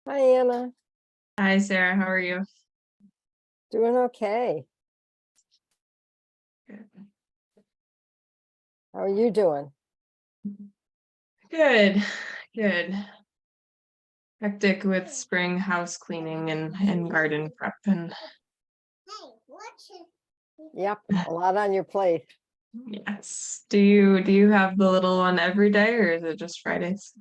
Hi, Anna. Hi, Sarah. How are you? Doing okay. Good. How are you doing? Good. Good. Hectic with spring house cleaning and garden prep and Yep, a lot on your plate. yes. Do you have the little one every day or is it just Fridays?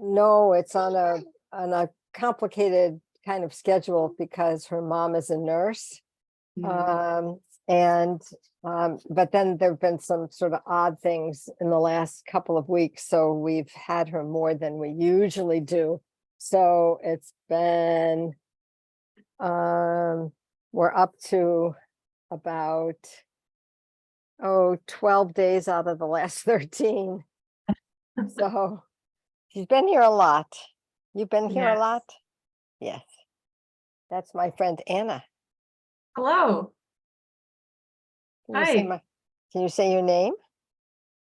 No, it's on a complicated kind of schedule because her mom is a nurse. Mm. And but then there've been some sort of odd things in the last couple of weeks, so we've had her more than we usually do. So it's been we're up to about 12 days out of the last 13. So she's been here a lot. You've been here a Yes. lot? Yes. That's my friend Anna. Hello. Can you say Hi. my, can you say your name?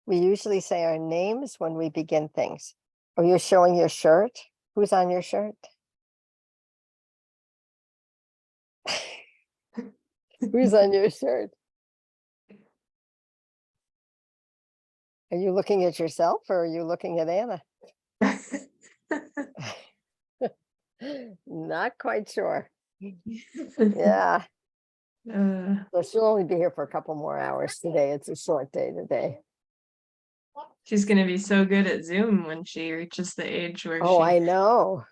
We usually say our names when we begin things. Oh, you're showing your shirt? Who's on your shirt? Who's on your shirt? Are you looking at yourself or are you looking at Anna? Not quite sure. Yeah. So she'll only be here for a couple more hours today. It's a short day today. She's gonna be so good at Zoom when she reaches the age where Oh, she I know.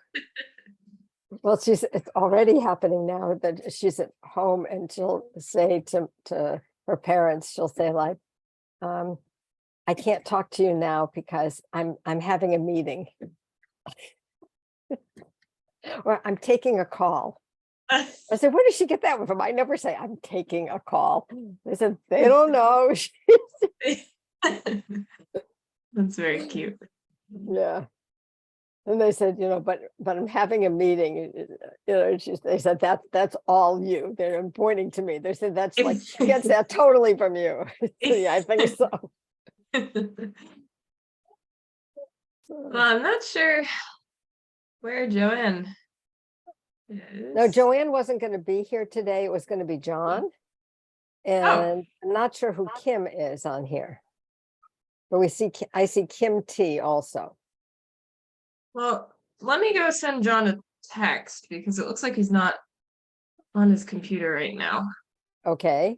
Well, it's already happening now that she's at home and she'll say to her parents, she'll say like, I can't talk to you now because I'm having a meeting. Or I'm taking a call. I said, where did she get that from? I never say I'm taking a call. They said, they don't know. That's very cute. Yeah. And they said, but I'm having a meeting. They said that's all you. They're pointing to me. They said that's like she gets that totally from you. Yeah, I think so. Well, I'm not sure where Joanne No, is. Joanne wasn't going to be here today. It was going to be John. Oh, And I'm not sure who Kim is on here. But I see Kim T also. well, let me go send John a text because it looks like he's not on his computer right now. Okay.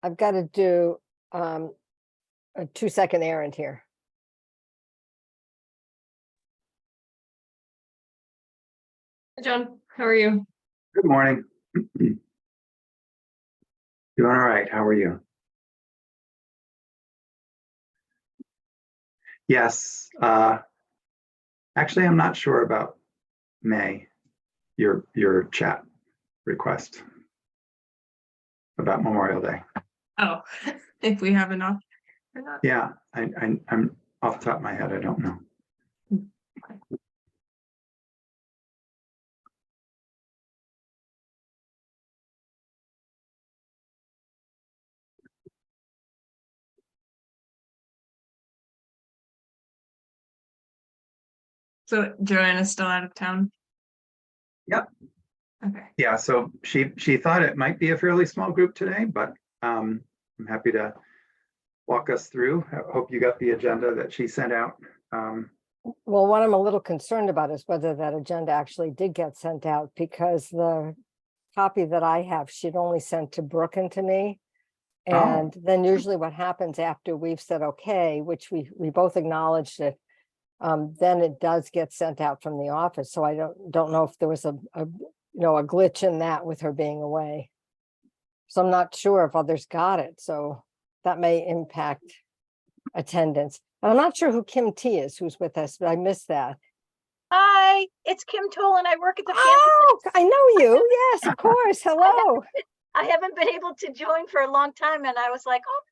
I've got to do a 2-second errand here. Hi, John, how are you? Good morning. Doing all right. How are you? Yes. Actually, I'm not sure about May, your chat request about Memorial Day. Oh, if we have enough or not. Yeah, I'm off the top of my head, I don't know. So Joanna's still out of town? Yep. Okay. Yeah, so she thought it might be a fairly small group today, but I'm happy to walk us through. I hope you got the agenda that she sent out. Well, what I'm a little concerned about is whether that agenda actually did get sent out, because the copy that I have, she'd only sent to Brooke and to me. Oh. And then usually what happens after we've said, okay, which we both acknowledged it, then it does get sent out from the office. So I don't know if there was a glitch in that with her being away. So I'm not sure if others got it. So that may impact attendance. And I'm not sure who Kim T is, who's with us, but I missed that. Hi, it's Kim Toll and I work at the Oh, campus. I know you. Yes, of course. Hello. I haven't been able to join for a long time and I was like, oh,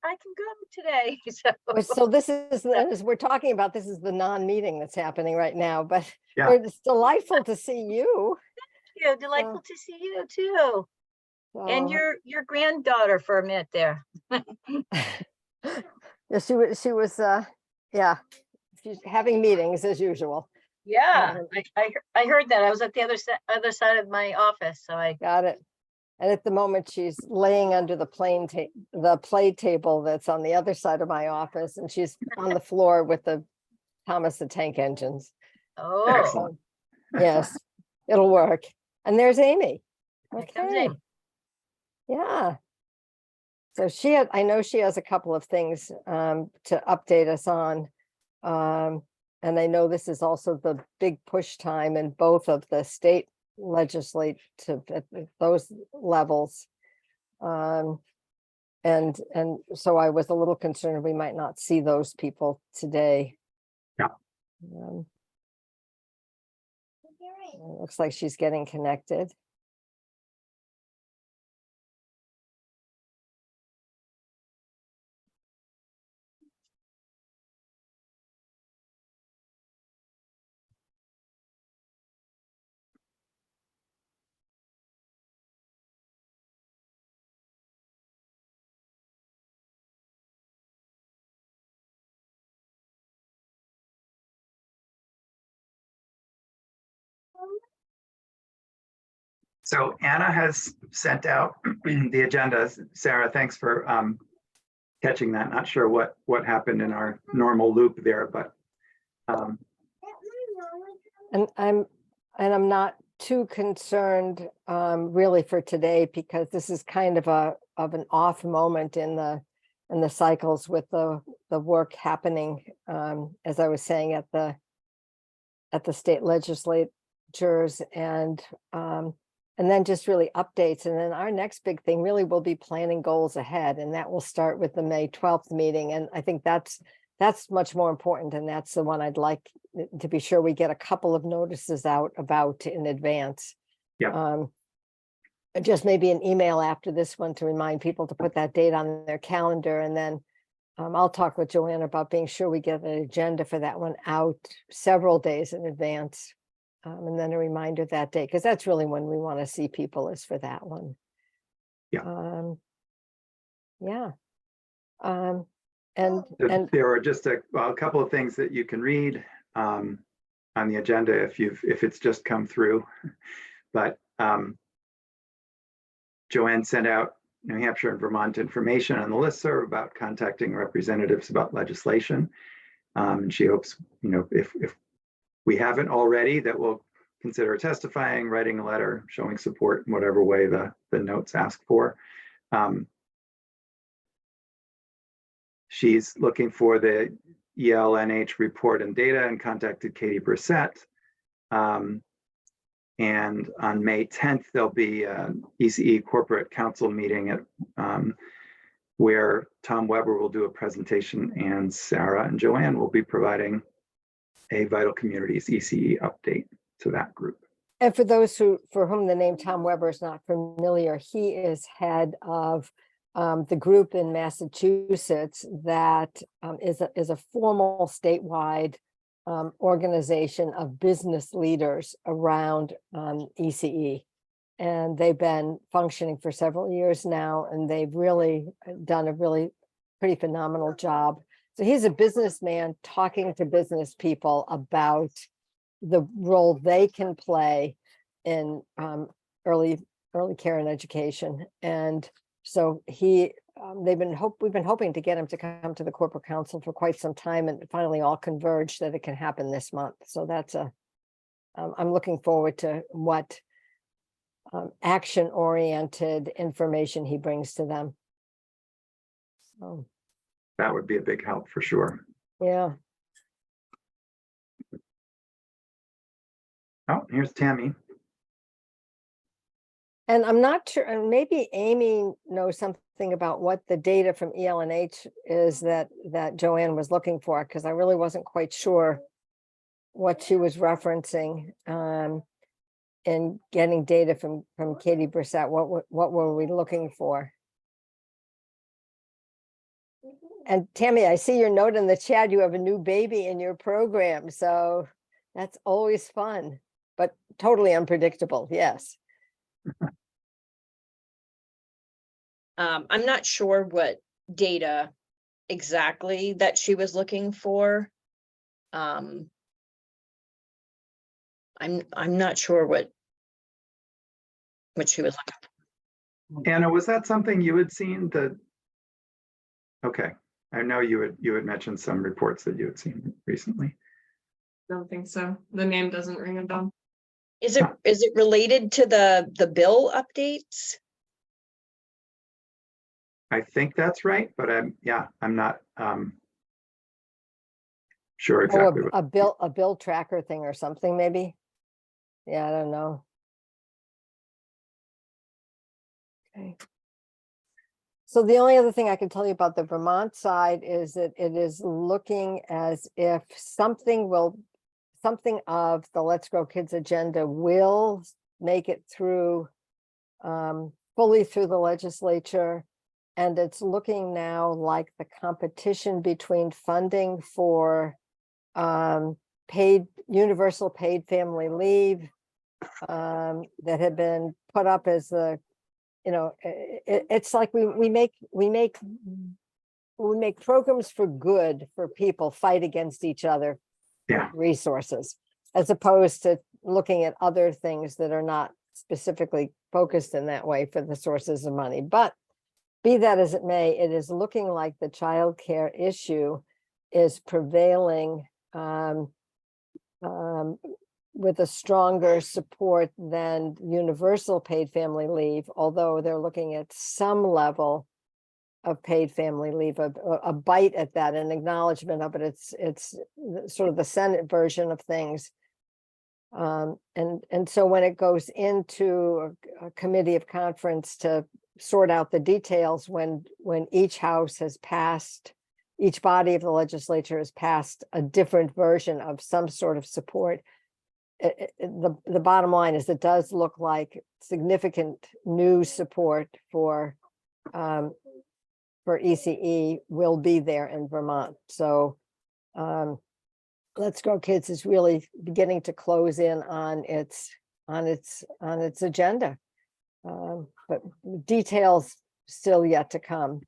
I can go today. So this is, as we're talking about, this is the non-meeting that's happening right now, but Yeah. it's delightful to see you. Yeah, delightful to see you too. And So, your granddaughter for a minute there. yeah, she was yeah, she's having meetings as usual. Yeah, I heard that. I was at the other side of my office, so I Got it. And at the moment she's laying under the play table that's on the other side of my office, and she's on the floor with the Thomas the Tank Engines. Excellent. Yes, it'll work. And there's Amy. Here comes Okay. Amy. Yeah. So I know she has a couple of things to update us on. And I know this is also the big push time in both of the state legislative at those levels. And so I was a little concerned we might not see those people today. Yeah. It looks like she's getting connected. So Anna has sent out the agenda. Sarah, thanks for catching that. Not sure what happened in our normal loop there, but And I'm not too concerned really for today, because this is kind of an off moment in the cycles with the work happening, as I was saying, at the state legislatures, and then just really updates. And then our next big thing really will be planning goals ahead, and that will start with the May 12th meeting. And I think that's much more important, and that's the one I'd like to be sure we get a couple of notices out about in advance. Yeah. Just maybe an email after this one to remind people to put that date on their calendar, and then I'll talk with Joanna about being sure we get an agenda for that one out several days in advance, and then a reminder that day, because that's really when we want to see people, is for that one. Yeah. Yeah. And there are just a couple of things that you can read on the agenda if it's just come through. But Joanne sent out New Hampshire and Vermont information on the listserv about contacting representatives about legislation. And she hopes, if we haven't already, that we'll consider testifying, writing a letter, showing support in whatever way the notes ask for. She's looking for the ELNH report and data and contacted Katie Brissett. And on May 10th, there'll be an ECE corporate council meeting where Tom Weber will do a presentation, and Sarah and Joanne will be providing a Vital Communities ECE update to that group. And for those for whom the name Tom Weber is not familiar, he is head of the group in Massachusetts that is a formal statewide organization of business leaders around ECE. And they've been functioning for several years now, and they've really done a really pretty phenomenal job. So he's a businessman talking to business people about the role they can play in early care and education. And so we've been hoping to get him to come to the corporate council for quite some time, and finally all converged that it can happen this month. So that's I'm looking forward to what action-oriented information he brings to them. So, That would be a big help for sure. yeah. Oh, here's Tammy. And I'm not sure, and maybe Amy knows something about what the data from ELNH is that Joanne was looking for, because I really wasn't quite sure what she was referencing in getting data from Katie Brissett. What were we looking for? And Tammy, I see your note in the chat. You have a new baby in your program, so that's always fun, but totally unpredictable. Yes. I'm not sure what data exactly that she was looking for. I'm not sure what she was looking for. Anna, was that something you had seen? Okay, I know you had mentioned some reports that you had seen recently. Don't think so. The name doesn't ring a bell. Is it related to the bill updates? I think that's right, but I'm not sure exactly. A bill tracker thing or something, maybe. Yeah, I don't know. Okay. So the only other thing I can tell you about the Vermont side is that it is looking as if something of the Let's Grow Kids agenda will make it through fully through the legislature. And it's looking now like the competition between funding for universal paid family leave that had been put up as it's like we make programs for good for people fight against each other. Yeah. Resources, as opposed to looking at other things that are not specifically focused in that way for the sources of money. But be that as it may, it is looking like the childcare issue is prevailing with a stronger support than universal paid family leave, although they're looking at some level of paid family leave, a bite at that, an acknowledgement of it. It's sort of the Senate version of things. And so when it goes into a committee of conference to sort out the details, when each house has passed, each body of the legislature has passed a different version of some sort of support, the bottom line is it does look like significant new support for ECE will be there in Vermont. So Let's Grow Kids is really beginning to close in on its agenda, but details still yet to come.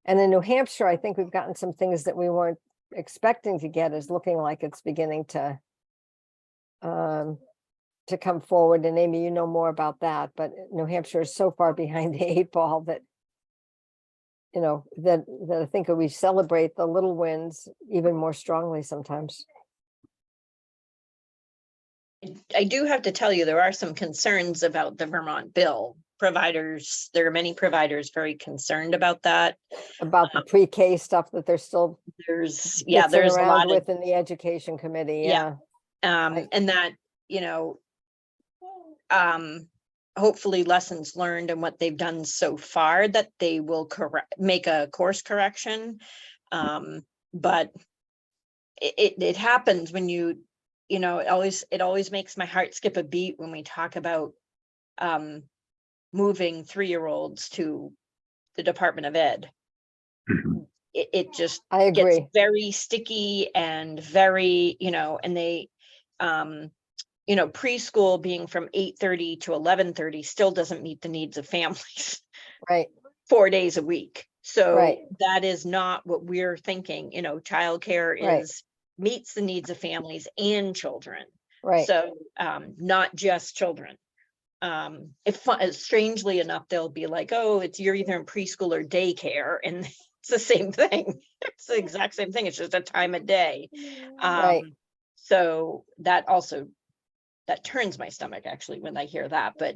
And in New Hampshire, I think we've gotten some things that we weren't expecting to get. Is looking like it's beginning to come forward. And Amy, you know more about that, but New Hampshire is so far behind the 8 ball that that I think we celebrate the little wins even more strongly sometimes. I do have to tell you, there are some concerns about the Vermont bill. There are many providers very concerned about that. About the pre-K stuff that they're still there's there's a lot within the education committee. Yeah. And that, hopefully lessons learned and what they've done so far, that they will make a course correction. But it happens when it always makes my heart skip a beat when we talk about moving 3-year-olds to the Department of Ed. Mhm. It just I gets agree. very sticky and very, and they, preschool being from 8:30 to 11:30 still doesn't meet the needs of families Right, 4 days a week. So Right. that is not what we're thinking, childcare Right. meets the needs of families and children. right. So, not just children. Strangely enough, they'll be like, oh, you're either in preschool or daycare, and it's the same thing. It's the exact same thing. It's just a time of day. Right. So that turns my stomach actually when I hear that. But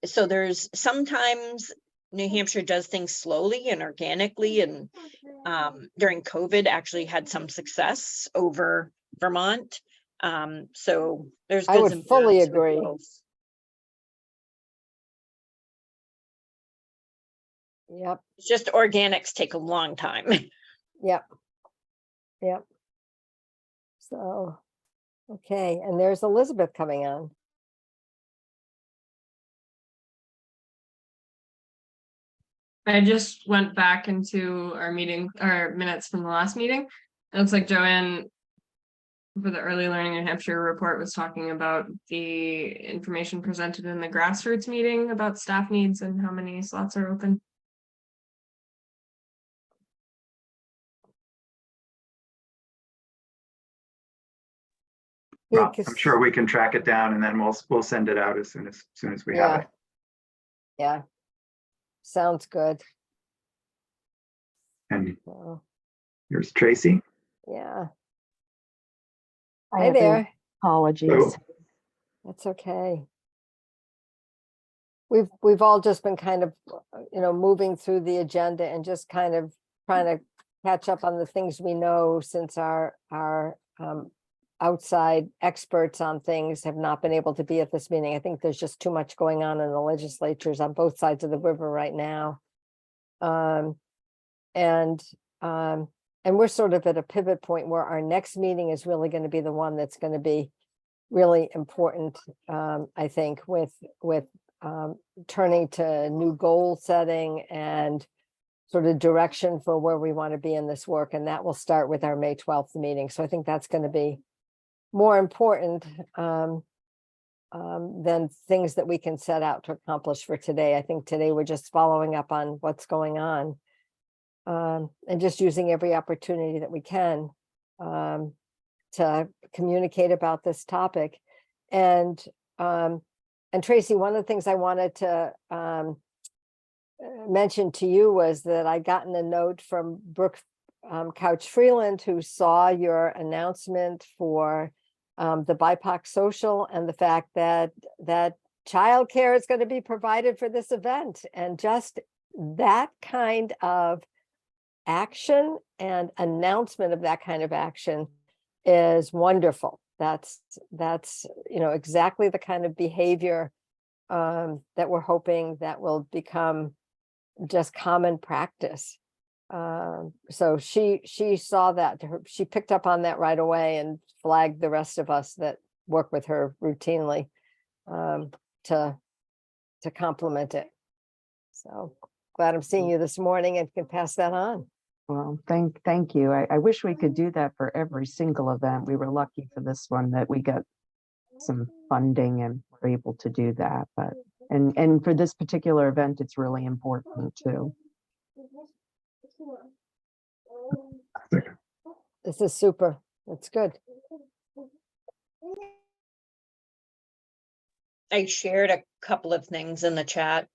so there's sometimes New Hampshire does things slowly and organically, and during COVID actually had some success over Vermont. So there's I goods would and fully bads with agree. both. Yep, It's just organics take a long time. yep. Yep. So, okay, and there's Elizabeth coming on. I just went back into our minutes from the last meeting. It looks like Joanne for the Early Learning New Hampshire report was talking about the information presented in the grassroots meeting about staff needs and how many slots are open. Yeah, Well, I'm 'cause- sure we can track it down and then we'll send it out as soon as we have Yeah. it. Yeah. Sounds good. And So, here's Tracy. yeah. I Hi have there. apologies. That's okay. We've all just been kind of, moving through the agenda and just kind of trying to catch up on the things we know, since our outside experts on things have not been able to be at this meeting. I think there's just too much going on in the legislatures on both sides of the river right now. And we're sort of at a pivot point where our next meeting is really going to be the one that's going to be really important, I think, with turning to new goal setting and sort of direction for where we want to be in this work. And that will start with our May 12th meeting. So I think that's going to be more important than things that we can set out to accomplish for today. I think today we're just following up on what's going on, and just using every opportunity that we can to communicate about this topic. And Tracy, one of the things I wanted to mention to you was that I'd gotten a note from Brooke Couch Freeland, who saw your announcement for the BIPOC social, and the fact that childcare is going to be provided for this event. And just that kind of action and announcement of that kind of action is wonderful. That's exactly the kind of behavior that we're hoping that will become just common practice. So she saw that, she picked up on that right away and flagged the rest of us that work with her routinely to complement it. So glad I'm seeing you this morning and can pass that on. Well, thank you. I wish we could do that for every single event. We were lucky for this one that we got some funding and were able to do that. But and for this particular event, it's really important too. This is super. That's good. I shared a couple of things in the chat.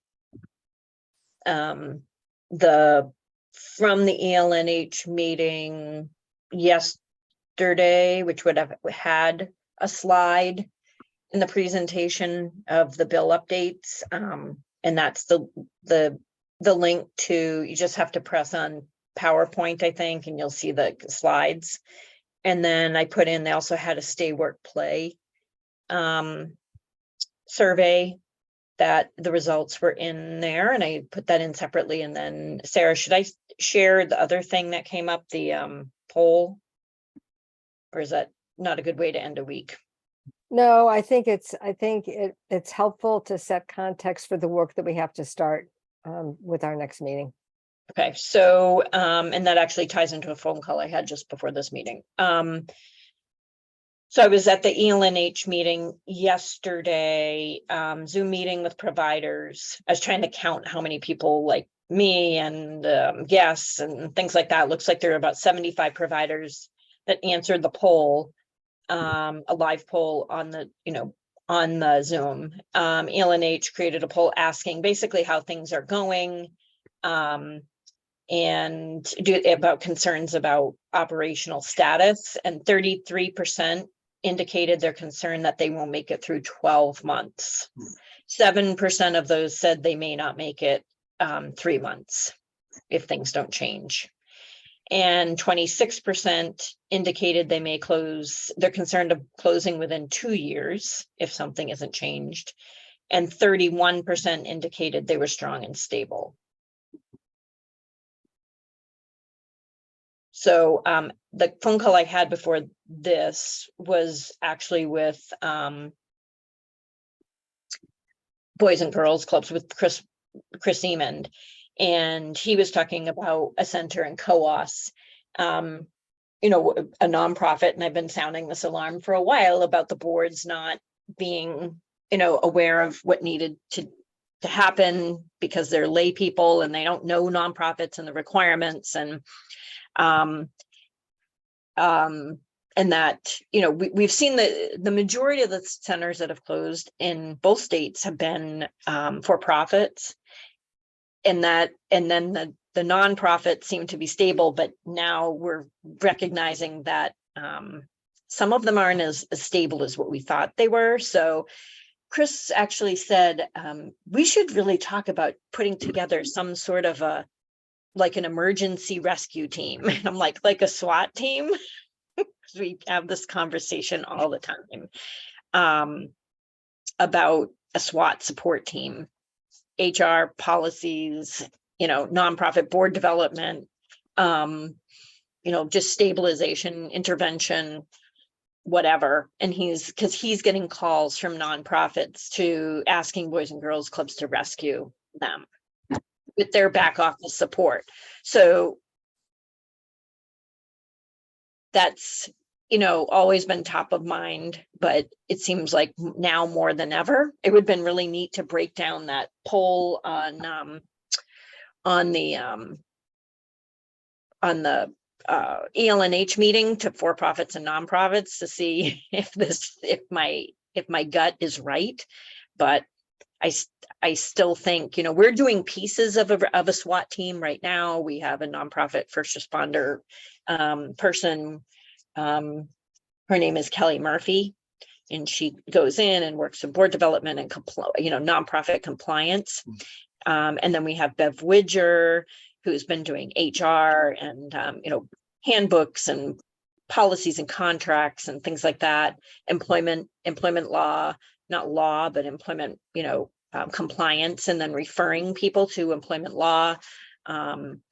From the ELNH meeting yesterday, which would have had a slide in the presentation of the bill updates. And that's the link to, you just have to press on PowerPoint, I think, and you'll see the slides. And then I put in, they also had a stay, work, play survey, that the results were in there, and I put that in separately. And then Sarah, should I share the other thing that came up, the poll? Or is that not a good way to end a week? No, I think it's helpful to set context for the work that we have to start with our next meeting. Okay, so, and that actually ties into a phone call I had just before this meeting. So I was at the ELNH meeting yesterday, Zoom meeting with providers. I was trying to count how many people like me and guests and things like that. Looks like there are about 75 providers that answered the poll, a live poll on the, on the Zoom. ELNH created a poll asking basically how things are going. And about concerns about operational status, and 33% indicated their concern that they won't make it through 12 months. 7% of those said they may not make it 3 months if things don't change. And 26% indicated they may close, they're concerned of closing within 2 years if something isn't changed. And 31% indicated they were strong and stable. So the phone call I had before this was actually with Boys and Girls Clubs with Chris Emond, and he was talking about a center in COAS, a nonprofit, and I've been sounding this alarm for a while about the boards not being, aware of what needed to happen because they're lay people and they don't know nonprofits and the requirements, and that, we've seen the majority of the centers that have closed in both states have been for profits, and then the nonprofits seem to be stable, but now we're recognizing that some of them aren't as stable as what we thought they were. So Chris actually said, we should really talk about putting together some sort of like an emergency rescue team. And I'm like a SWAT team. We have this conversation all the time about a SWAT support team, HR policies, nonprofit board development, just stabilization, intervention, whatever. And because he's getting calls from nonprofits to asking Boys and Girls Clubs to rescue them with their back office support. So that's, always been top of mind, but it seems like now more than ever. It would have been really neat to break down that poll on the ELNH meeting to for-profits and nonprofits to see if my gut is right. But I still think, we're doing pieces of a SWAT team right now. We have a nonprofit first responder person. Her name is Kelly Murphy, and she goes in and works in board development and nonprofit compliance. And then we have Bev Widger, who's been doing HR and handbooks and policies and contracts and things like that. Employment law, not law, but employment, compliance, and then referring people to employment law. And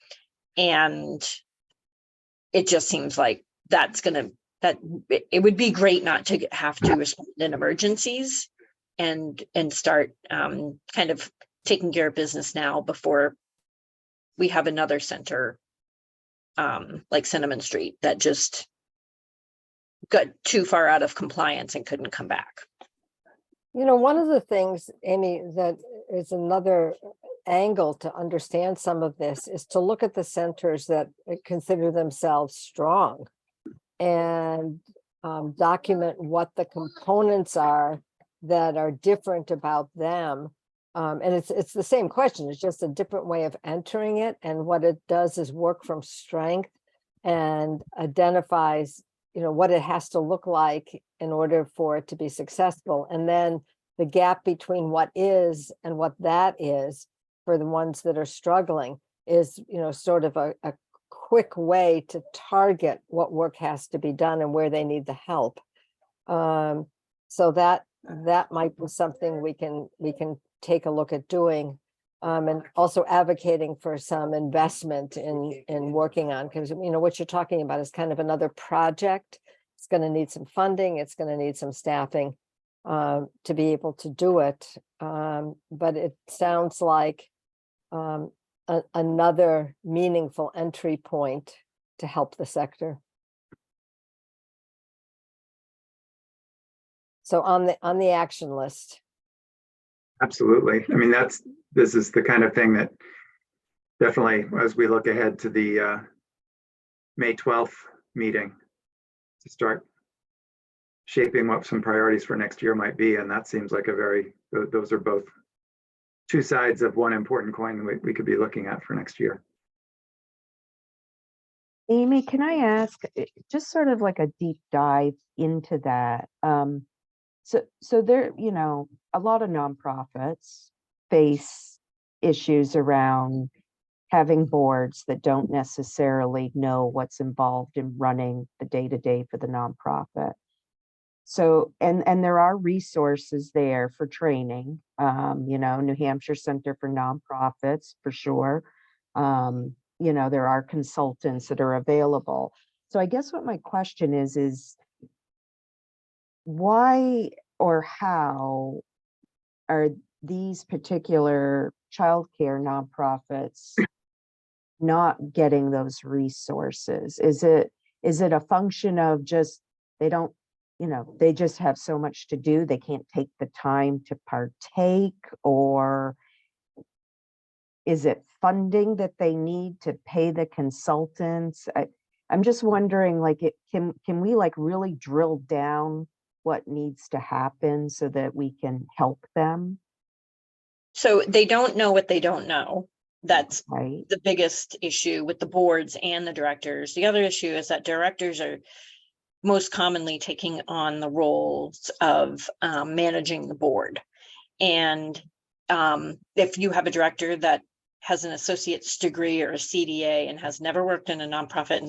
it just seems like that it would be great not to have to respond in emergencies and start kind of taking care of business now before we have another center like Cinnamon Street that just got too far out of compliance and couldn't come back. One of the things, Amy, that is another angle to understand some of this is to look at the centers that consider themselves strong and document what the components are that are different about them. And it's the same question, it's just a different way of entering it. And what it does is work from strength and identifies, what it has to look like in order for it to be successful. And then the gap between what is and what that is for the ones that are struggling is, sort of a quick way to target what work has to be done and where they need the help. So that might be something we can take a look at doing, and also advocating for some investment in working on, because what you're talking about is kind of another project. It's going to need some funding, it's going to need some staffing to be able to do it. But it sounds like another meaningful entry point to help the sector. So on the action list. Absolutely. I mean, this is the kind of thing that definitely, as we look ahead to the May 12th meeting, to start shaping what some priorities for next year might be. And that seems like those are both two sides of one important coin that we could be looking at for next year. Amy, can I ask just sort of like a deep dive into that? So there, a lot of nonprofits face issues around having boards that don't necessarily know what's involved in running the day-to-day for the nonprofit. So, and there are resources there for training, New Hampshire Center for Nonprofits, for sure. There are consultants that are available. So I guess what my question is why or how are these particular childcare nonprofits not getting those resources? Is it a function of just they just have so much to do, they can't take the time to partake? Or is it funding that they need to pay the consultants? I'm just wondering, can we really drill down what needs to happen so that we can help them? So they don't know what they don't know. That's Right. the biggest issue with the boards and the directors. The other issue is that directors are most commonly taking on the roles of managing the board. And if you have a director that has an associate's degree or a CDA and has never worked in a nonprofit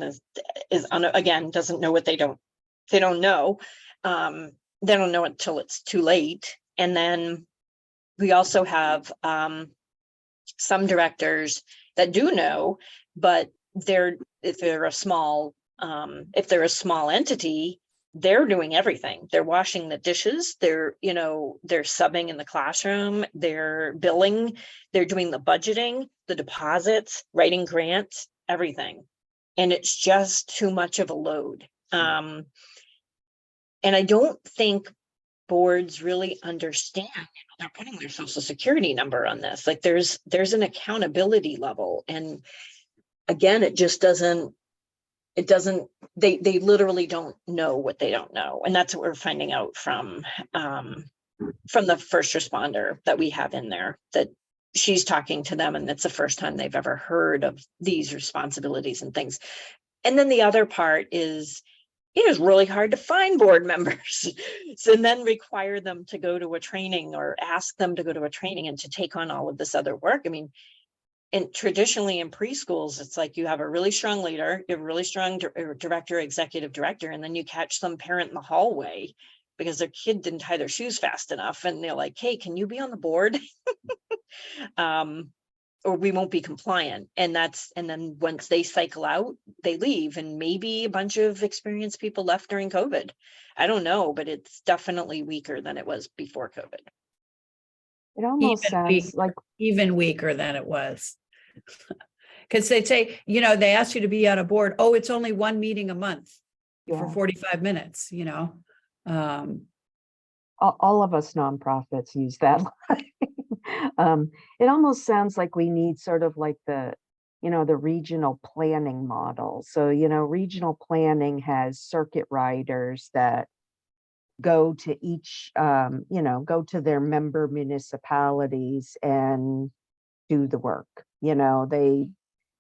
and again, doesn't know what they don't know. They don't know it until it's too late. And then we also have some directors that do know, but if they're a small entity, they're doing everything. They're washing the dishes, they're subbing in the classroom, they're billing, they're doing the budgeting, the deposits, writing grants, everything. And it's just too much of a load. And I don't think boards really understand, they're putting their social security number on this. Like there's an accountability level. And again, they literally don't know what they don't know. And that's what we're finding out from the first responder that we have in there, that she's talking to them and it's the first time they've ever heard of these responsibilities and things. And then the other part is, it is really hard to find board members. So and then require them to go to a training or ask them to go to a training and to take on all of this other work. I mean, and traditionally in preschools, it's like you have a really strong leader, you have a really strong director, executive director, and then you catch some parent in the hallway because their kid didn't tie their shoes fast enough. And they're like, hey, can you be on the board? Or we won't be compliant. And then once they cycle out, they leave. And maybe a bunch of experienced people left during COVID. I don't know, but it's definitely weaker than it was before COVID. It almost sounds like even weaker than it was. Because they'd say, they asked you to be on a board. Oh, it's only one meeting a month for 45 minutes, all of us nonprofits use that line. It almost sounds like we need sort of like the regional planning model. So, regional planning has circuit riders that go to each, go to their member municipalities and do the work.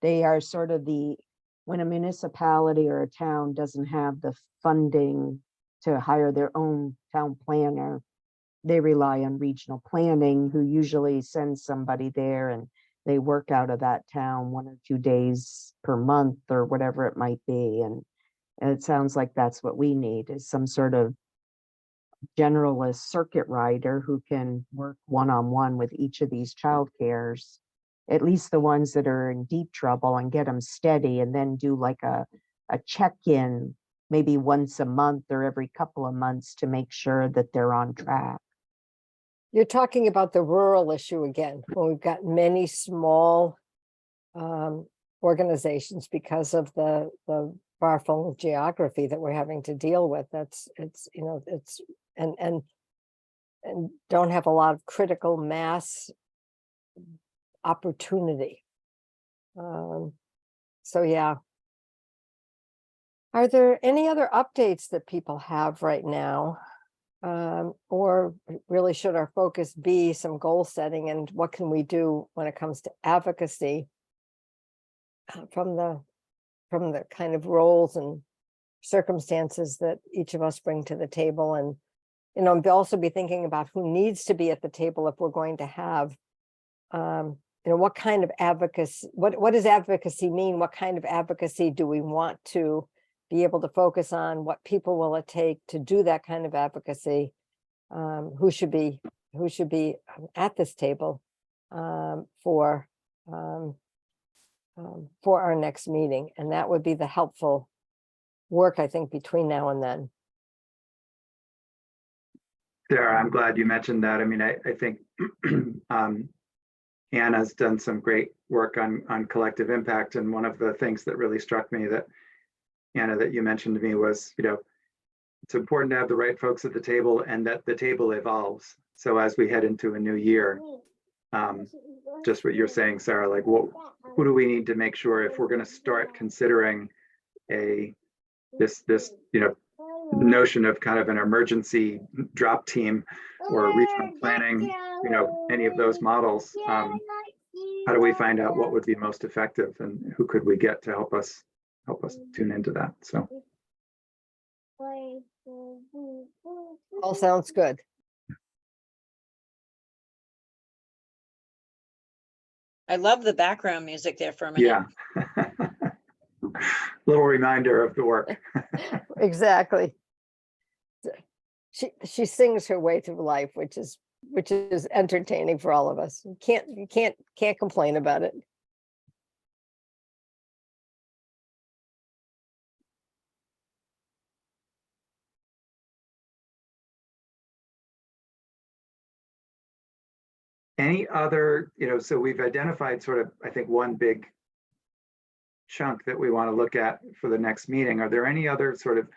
They are sort of when a municipality or a town doesn't have the funding to hire their own town planner, they rely on regional planning, who usually sends somebody there and they work out of that town 1 or 2 days per month or whatever it might be. And it sounds like that's what we need, is some sort of generalist circuit rider who can work one-on-one with each of these childcares, at least the ones that are in deep trouble, and get them steady, and then do like a check-in maybe once a month or every couple of months to make sure that they're on track. You're talking about the rural issue again, when we've got many small organizations because of the far-flung geography that we're having to deal with. It's and don't have a lot of critical mass opportunity. So yeah. Are there any other updates that people have right now? Or really should our focus be some goal setting, and what can we do when it comes to advocacy from the kind of roles and circumstances that each of us bring to the table? And also be thinking about who needs to be at the table if we're going to have what kind of advocacy, what does advocacy mean? What kind of advocacy do we want to be able to focus on? What people will it take to do that kind of advocacy? Who should be at this table for our next meeting? And that would be the helpful work, I think, between now and then. Sarah, I'm glad you mentioned that. I mean, I think Anna's done some great work on collective impact. And one of the things that really struck me that, Anna, that you mentioned to me was, it's important to have the right folks at the table and that the table evolves. So as we head into a new year, just what you're saying, Sarah, like who do we need to make sure if we're going to start considering this notion of kind of an emergency drop team or regional planning, any of those models, how do we find out what would be most effective and who could we get to help us tune into that? So All sounds good. I love the background music there for a minute. yeah. Little reminder of the work. Exactly. She sings her way through life, which is entertaining for all of us. You can't complain about it. Any other, so we've identified sort of, I think, one big chunk that we want to look at for the next meeting. Are there any other sort of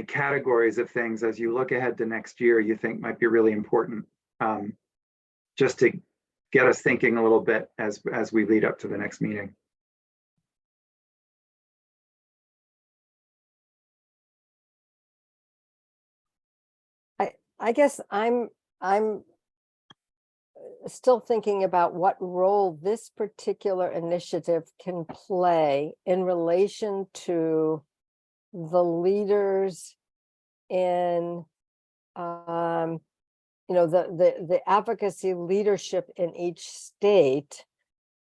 categories of things as you look ahead to next year you think might be really important, just to get us thinking a little bit as we lead up to the next meeting? I guess I'm still thinking about what role this particular initiative can play in relation to the leaders in the advocacy leadership in each state,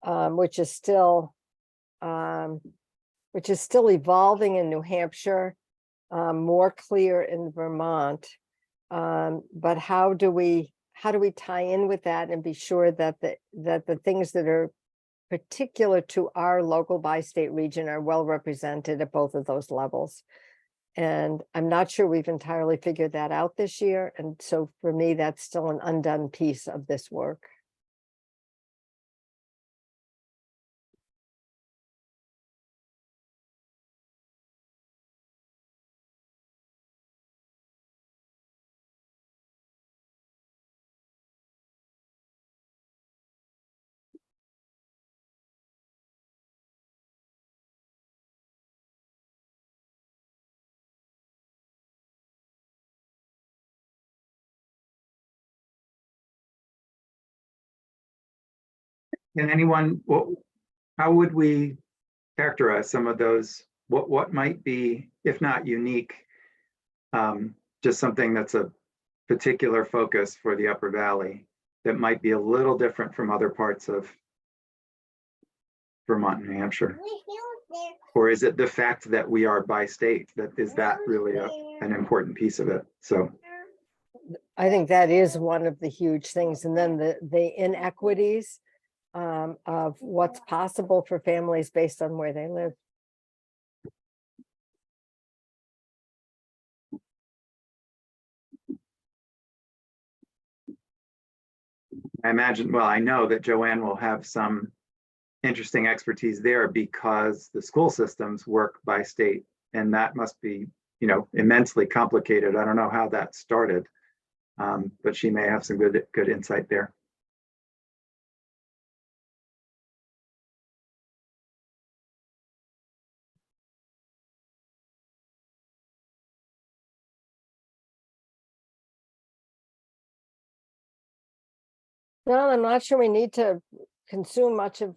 which is still evolving in New Hampshire, more clear in Vermont. But how do we tie in with that and be sure that the things that are particular to our local bi-state region are well represented at both of those levels? And I'm not sure we've entirely figured that out this year. And so for me, that's still an undone piece of this work. And anyone, how would we characterize some of those? What might be, if not unique, just something that's a particular focus for the Upper Valley that might be a little different from other parts of Vermont and New Hampshire? Or is it the fact that we are bi-state is that really an important piece of it? So I think that is one of the huge things. And then the inequities of what's possible for families based on where they live. I imagine, well, I know that Joanne will have some interesting expertise there because the school systems work by state, and that must be, immensely complicated. I don't know how that started, but she may have some good insight there. No, I'm not sure we need to consume much of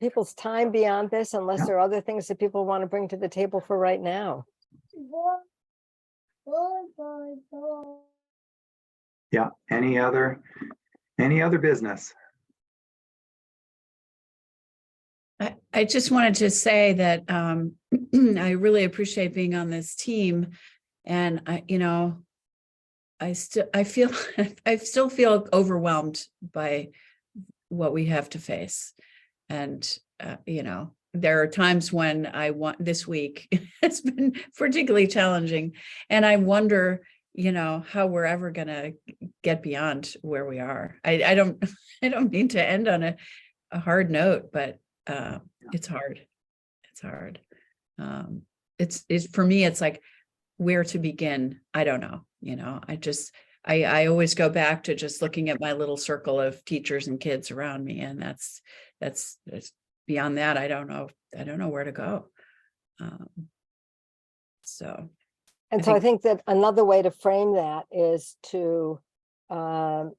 people's time beyond this unless Yeah. there are other things that people want to bring to the table for right now. Yeah. Any other business? I just wanted to say that I really appreciate being on this team. And I still feel overwhelmed by what we have to face. And there are times when this week it's been particularly challenging. And I wonder, how we're ever gonna get beyond where we are. I don't mean to end on a hard note, but it's hard. It's hard. It's for me, it's like where to begin. I don't know. I always go back to just looking at my little circle of teachers and kids around me. And that's beyond that. I don't know where to go. And so I think that another way to frame that is to name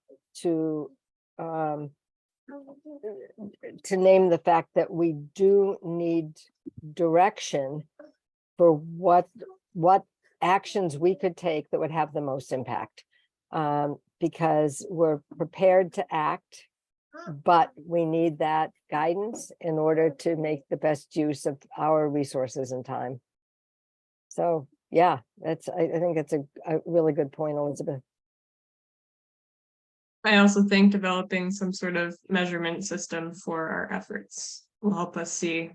the fact that we do need direction for what actions we could take that would have the most impact. Because we're prepared to act, but we need that guidance in order to make the best use of our resources and time. So yeah, I think that's a really good point, Elizabeth. I also think developing some sort of measurement system for our efforts will help us see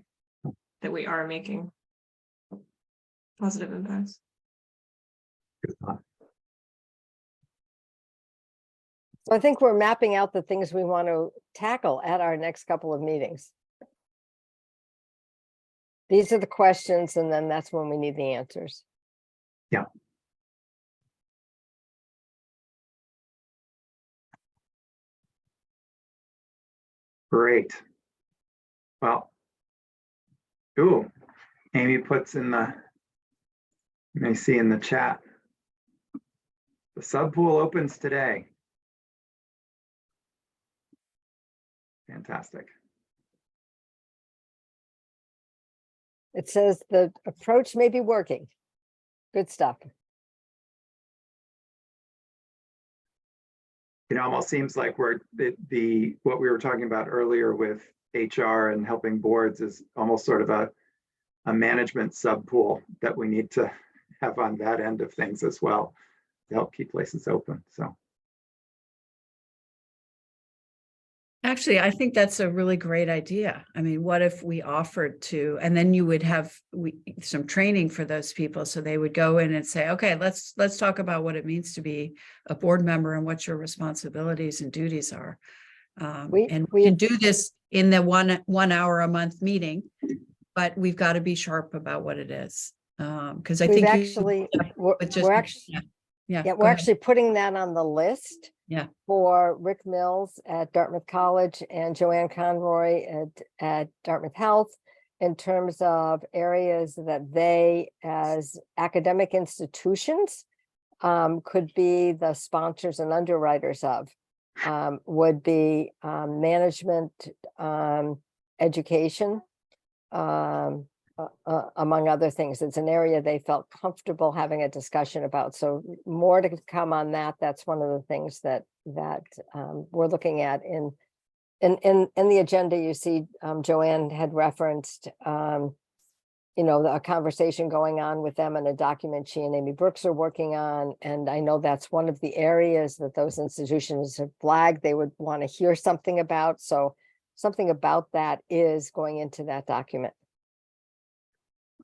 that we are making positive impacts. Good thought. So I think we're mapping out the things we want to tackle at our next couple of meetings. These are the questions, and then that's when we need the answers. Yeah. Great. Well, Amy puts in you may see in the chat, the sub pool opens today. Fantastic. It says the approach may be working. Good stuff. It almost seems like what we were talking about earlier with HR and helping boards is almost sort of a management sub pool that we need to have on that end of things as well to help keep places open. So actually, I think that's a really great idea. I mean, what if we offered to, and then you would have some training for those people, so they would go in and say, okay, let's talk about what it means to be a board member and what your responsibilities and duties are. We can do this in the one hour a month meeting, but we've got to be sharp about what it is. Because I think we're actually putting that on the list. Yeah. For Rick Mills at Dartmouth College and Joanne Conroy at Dartmouth Health, in terms of areas that they, as academic institutions, could be the sponsors and underwriters of, would be management, education, among other things. It's an area they felt comfortable having a discussion about. So more to come on that. That's one of the things that we're looking at in the agenda. You see, Joanne had referenced, a conversation going on with them and a document she and Amy Brooks are working on. And I know that's one of the areas that those institutions have flagged they would want to hear something about. So something about that is going into that document.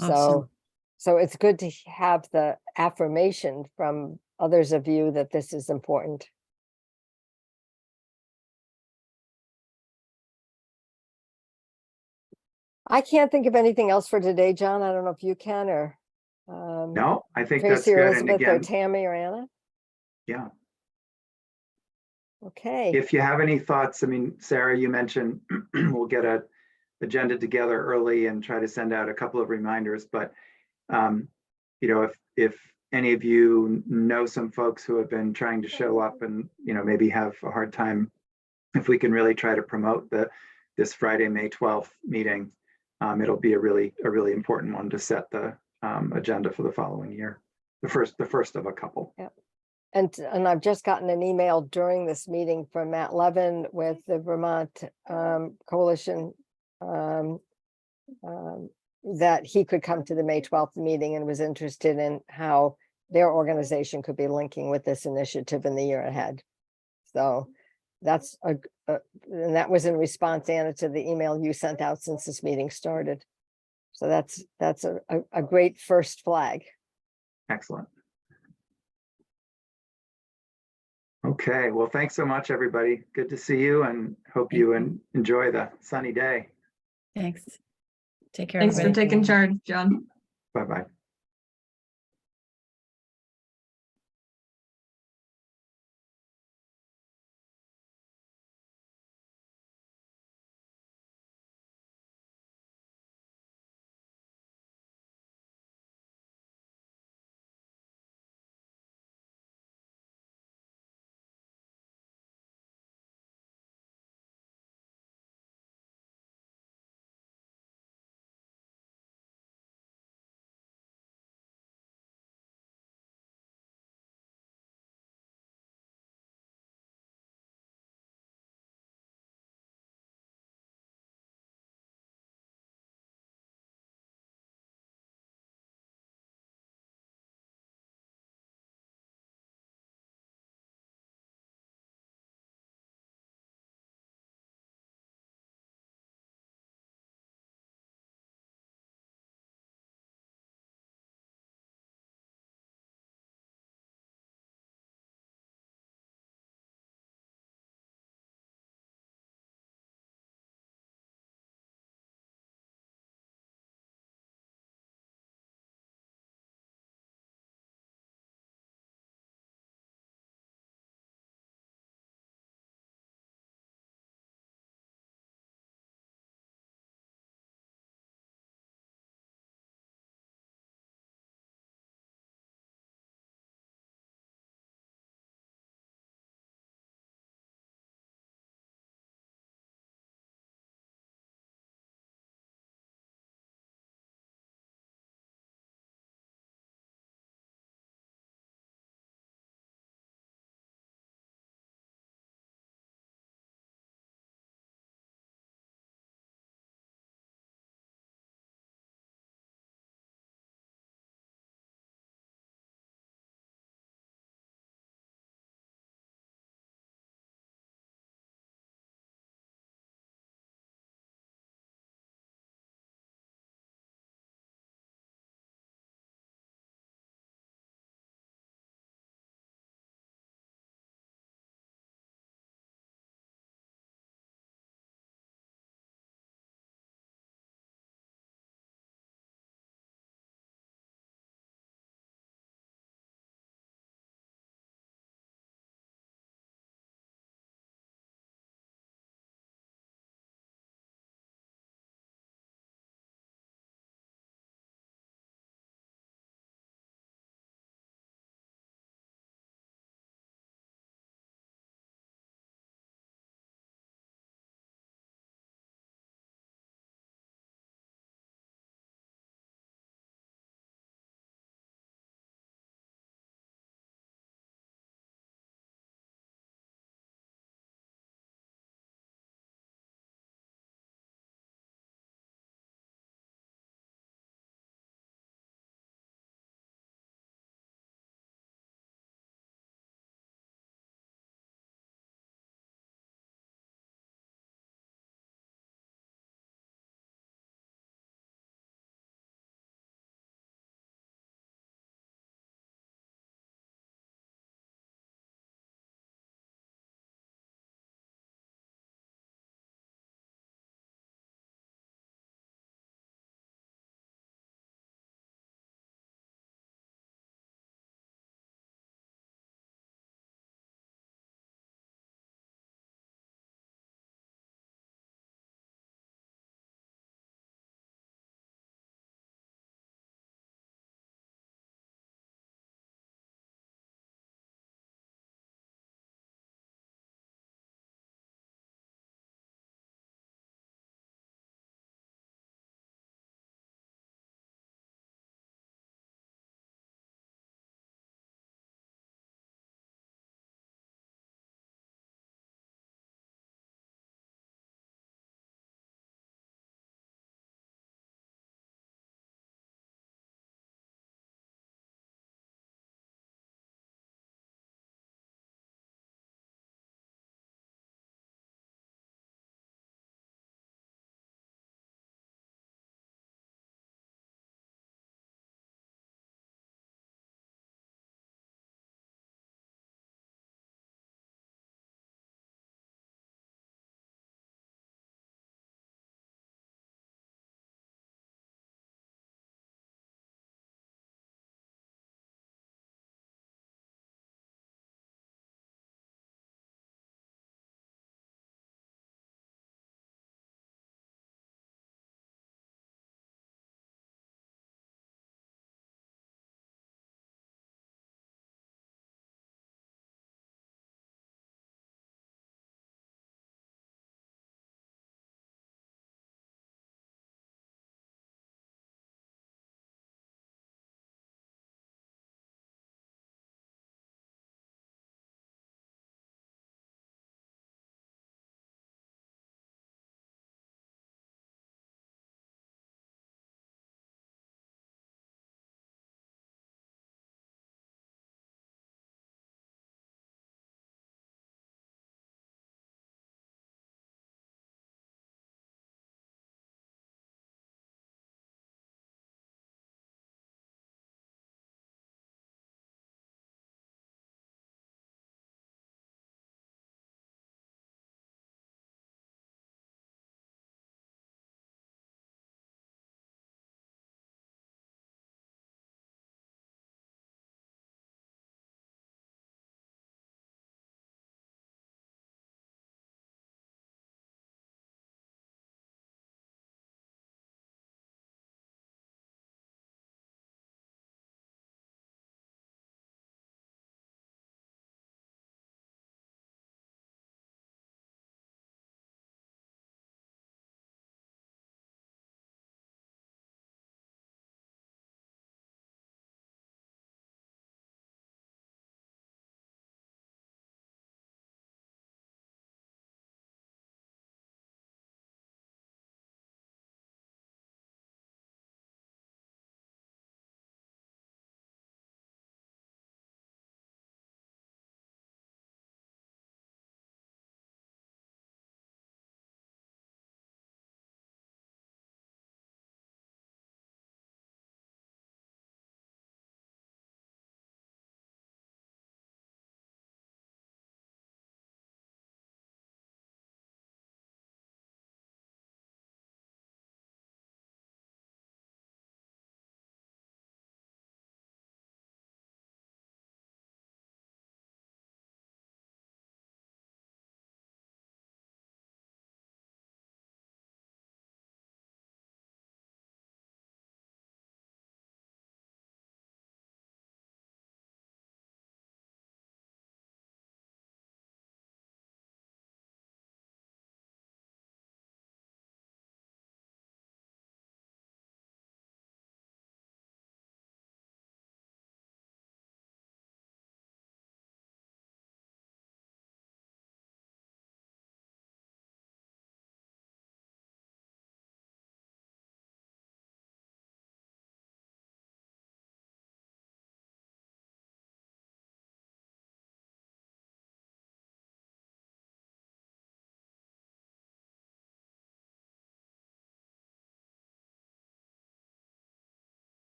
Awesome. So it's good to have the affirmation from others of you that this is important. I can't think of anything else for today, John. I don't know if you can or No, I think that's Tracy or good. And Elizabeth or again, Tammy or Anna. yeah, Okay, if you have any thoughts, I mean, Sarah, you mentioned we'll get a agenda together early and try to send out a couple of reminders, but you know, if any of you know some folks who have been trying to show up and, you know, maybe have a hard time, if we can really try to promote this Friday, May 12th meeting, it'll be a really important one to set the agenda for the following year, the first of a couple. yeah. And I've just gotten an email during this meeting from Matt Levin with the Vermont Coalition that he could come to the May 12th meeting and was interested in how their organization could be linking with this initiative in the year ahead. So that's and that was in response, Anna, to the email you sent out since this meeting started. So that's a great first flag. Excellent. Okay, well, thanks so much, everybody. Good to see you and hope you enjoy the sunny day. Thanks. Take care. Thanks for everybody. taking charge, John. Bye-bye.